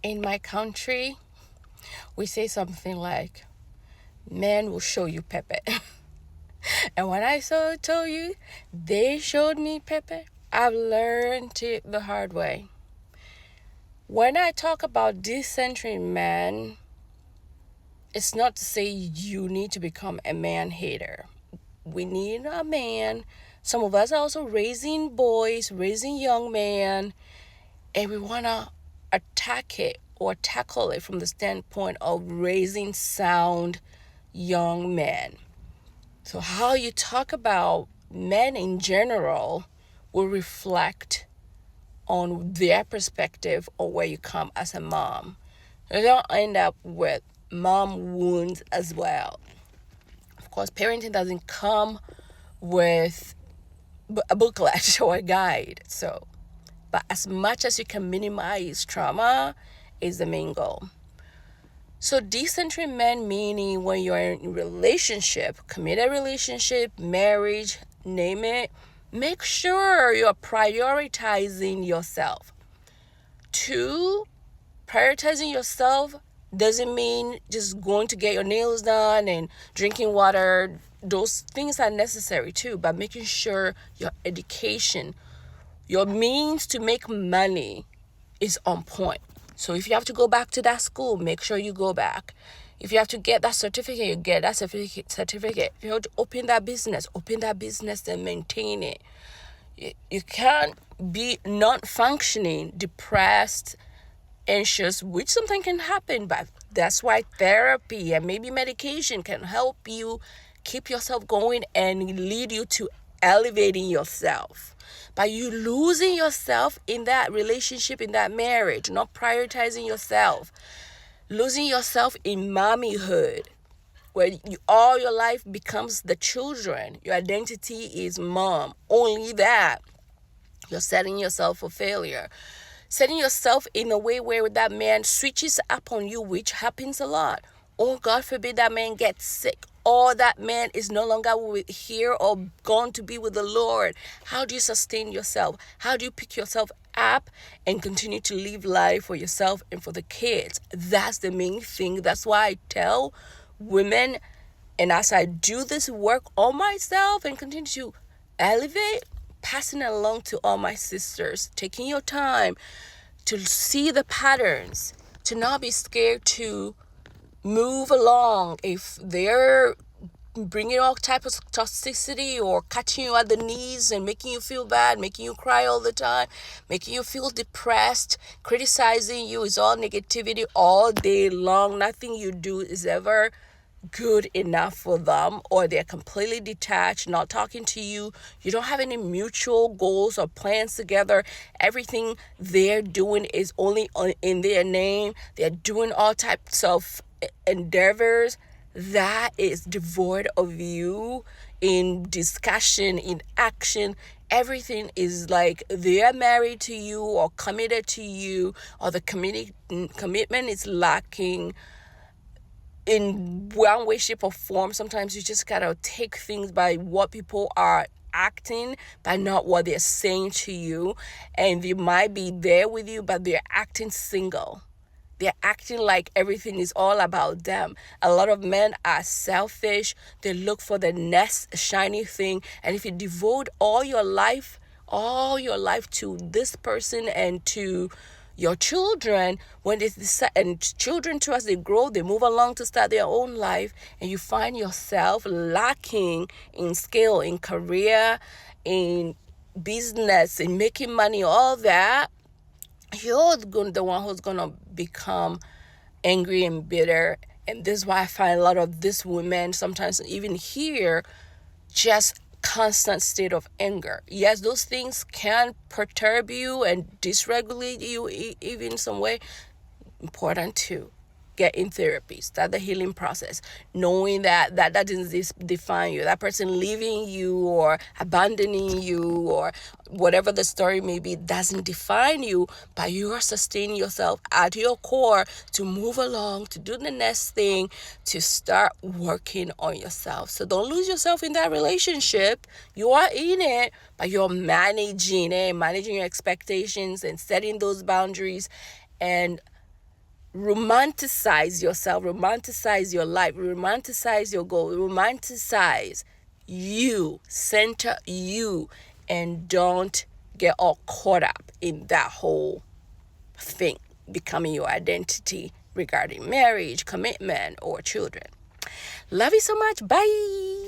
In my country, we say something like, "Man will show you Pepe." And when I told you, they showed me Pepe, I've learned it the hard way. When I talk about decentering men, it's not to say you need to become a man hater. We need a man. Some of us are also raising boys, raising young men, and we want to attack it or tackle it from the standpoint of raising sound young men. So how you talk about men in general will reflect on their perspective or where you come as a mom. You don't end up with mom wounds as well. Of course, parenting doesn't come with a booklet or a guide. But as much as you can minimize trauma is the main goal. So decentering men meaning when you're in a relationship, committed relationship, marriage, name it, make sure you're prioritizing yourself. 2, prioritizing yourself doesn't mean just going to get your nails done and drinking water. Those things are necessary too, but making sure your education, your means to make money is on point. So if you have to go back to that school, make sure you go back. If you have to get that certificate, you get that certificate. If you have to open that business and maintain it. You can't be not functioning, depressed, anxious, which sometimes can happen, but that's why therapy and maybe medication can help you keep yourself going and lead you to elevating yourself. By you losing yourself in that relationship, in that marriage, not prioritizing yourself, losing yourself in mommyhood, where all your life becomes the children. Your identity is mom. Only that. You're setting yourself for failure. Setting yourself in a way where that man switches up on you, which happens a lot. Or God forbid that man gets sick. Or that man is no longer here or gone to be with the Lord. How do you sustain yourself? How do you pick yourself up and continue to live life for yourself and for the kids? That's the main thing. That's why I tell women, and as I do this work on myself and continue to elevate, passing it along to all my sisters, taking your time to see the patterns, to not be scared to move along if they're bringing all type of toxicity or catching you at the knees and making you feel bad, making you cry all the time, making you feel depressed, criticizing you. Is all negativity all day long. Nothing you do is ever good enough for them, or they're completely detached, not talking to you. You don't have any mutual goals or plans together. Everything they're doing is only in their name. They're doing all types of endeavors that is devoid of you in discussion, in action. Everything is like they're married to you or committed to you, or the commitment is lacking in one way, shape, or form. Sometimes you just gotta take things by what people are acting, by not what they're saying to you. And they might be there with you, but they're acting single. They're acting like everything is all about them. A lot of men are selfish. They look for the next shiny thing. And if you devote all your life to this person and to your children, when they decide, and children too, as they grow, they move along to start their own life, and you find yourself lacking in skill, in career, in business, in making money, all that, you're the one who's gonna become angry and bitter. And this is why I find a lot of these women sometimes even here just constant state of anger. Yes, those things can perturb you and dysregulate you even some way. Important too. Get in therapy. Start the healing process. Knowing that doesn't define you. That person leaving you or abandoning you or whatever the story may be doesn't define you, but you are sustaining yourself at your core to move along, to do the next thing, to start working on yourself. So don't lose yourself in that relationship. You are in it, but you're managing it, managing your expectations and setting those boundaries and romanticize yourself, romanticize your life, romanticize your goal, romanticize you, center you, and don't get all caught up in that whole thing becoming your identity regarding marriage, commitment, or children. Love you so much. Bye.